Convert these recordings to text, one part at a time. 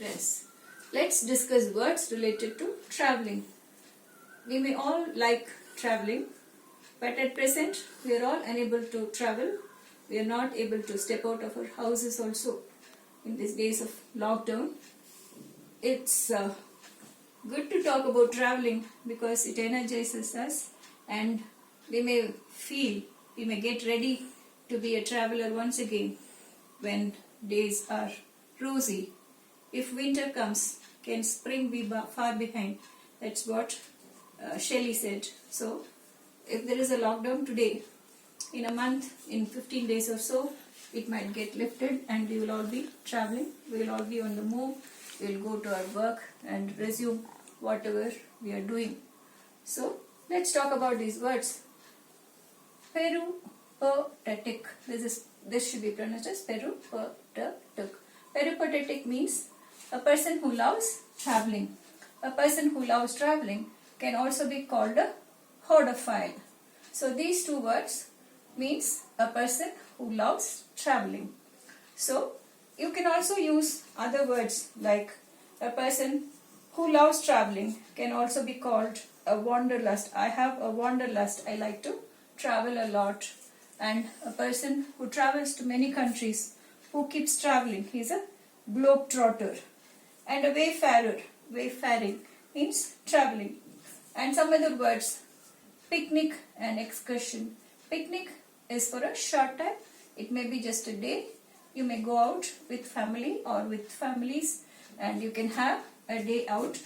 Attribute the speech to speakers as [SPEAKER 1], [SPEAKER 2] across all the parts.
[SPEAKER 1] Friends, let's discuss words related to traveling. We may all like traveling, but at present we are all unable to travel. We are not able to step out of our houses also in these days of lockdown. It's good to talk about traveling because it energizes us and we may get ready to be a traveler once again when days are rosy. If winter comes, can spring be far behind? That's what Shelley said. So, if there is a lockdown today, in a month, in 15 days or so, it might get lifted and we will all be traveling. We will all be on the move. We will go to our work and resume whatever we are doing. So, let's talk about these words. Peripatetic. This should be pronounced as peripatetic. Peripatetic means a person who loves traveling. A person who loves traveling can also be called a hordophile. So these two words means a person who loves traveling. So you can also use other words like a person who loves traveling can also be called a wanderlust. I have a wanderlust. I like to travel a lot. And a person who travels to many countries, who keeps traveling, he is a globetrotter. And a wayfaring means traveling. And some other words, picnic and excursion. Picnic is for a short time. It may be just a day. You may go out with family or with families and you can have a day out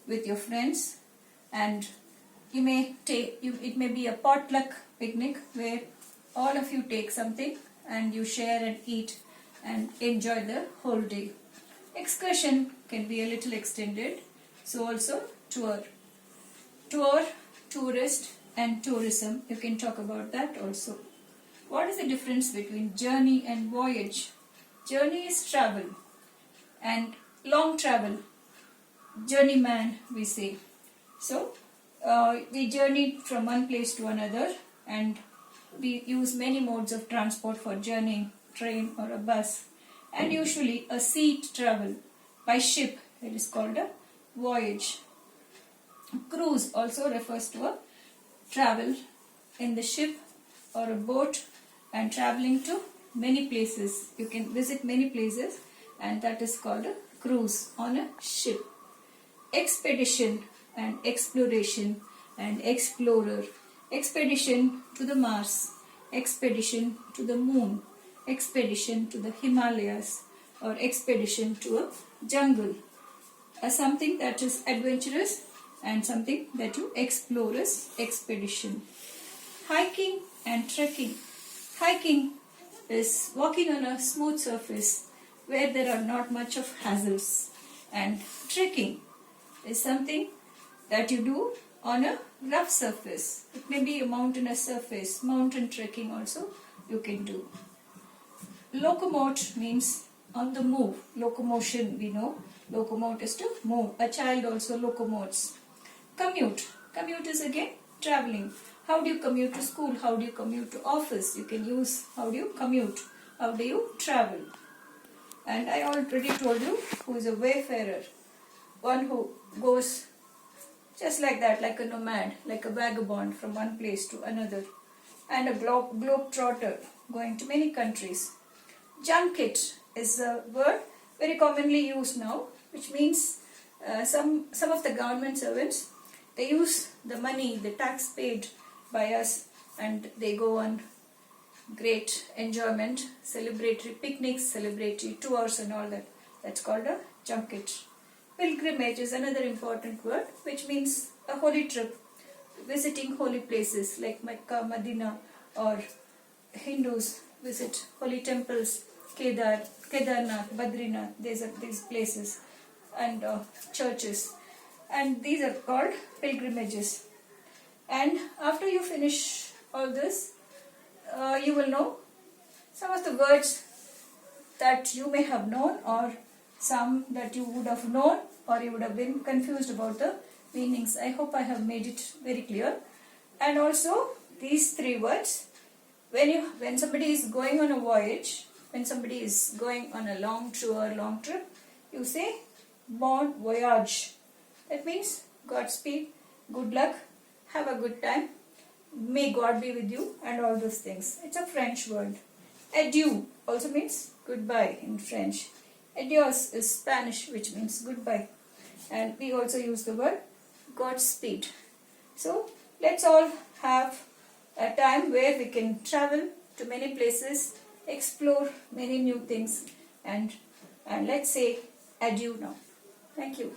[SPEAKER 1] with your friends, and you may take it may be a potluck picnic where all of you take something and you share and eat and enjoy the whole day. Excursion can be a little extended, so also tour, tourist and tourism, you can talk about that also. What is the difference between journey and voyage? Journey is travel and long travel, journeyman we say. So we journey from one place to another and we use many modes of transport for journeying, train or a bus, and usually a sea travel by ship. It is called a voyage. Cruise also refers to a travel in the ship or a boat and traveling to many places. You can visit many places and that is called a cruise on a ship. Expedition and exploration and explorer. Expedition to the Mars, expedition to the moon, expedition to the Himalayas, or expedition to a jungle. Something that is adventurous and something that you explore is expedition. Hiking and trekking. Hiking is walking on a smooth surface where there are not much of hassles, and trekking is something that you do on a rough surface. It may be a mountainous surface. Mountain trekking also you can do. Locomote means on the move. Locomotion we know. Locomote is to move. A child also locomotes. Commute. Commute is again traveling. How do you commute to school? How do you commute to office? You can use how do you commute? How do you travel? And I already told you who is a wayfarer. One who goes just like that, like a nomad, like a vagabond from one place to another. And a globetrotter, going to many countries. Junket is a word very commonly used now, which means some of the government servants, they use the money, the tax paid by us, and they go on great enjoyment, celebratory picnics, celebratory tours and all that. That's called a junket. Pilgrimage is another important word, which means a holy trip, visiting holy places like Mecca, Medina, or Hindus visit holy temples, Kedarnath, Badrinath. These are these places and churches, and these are called pilgrimages. And after you finish all this, you will know some of the words that you may have known, or some that you would have known, or you would have been confused about the meanings. I hope I have made it very clear. And also these three words, when somebody is going on a voyage, when somebody is going on a long tour, long trip, you say Bon voyage. That means Godspeed, good luck, have a good time, may God be with you, and all those things. It's a French word. Adieu also means goodbye in French. Adios is Spanish, which means goodbye. And we also use the word Godspeed. So let's all have a time where we can travel to many places, explore many new things, and let's say adieu now. Thank you.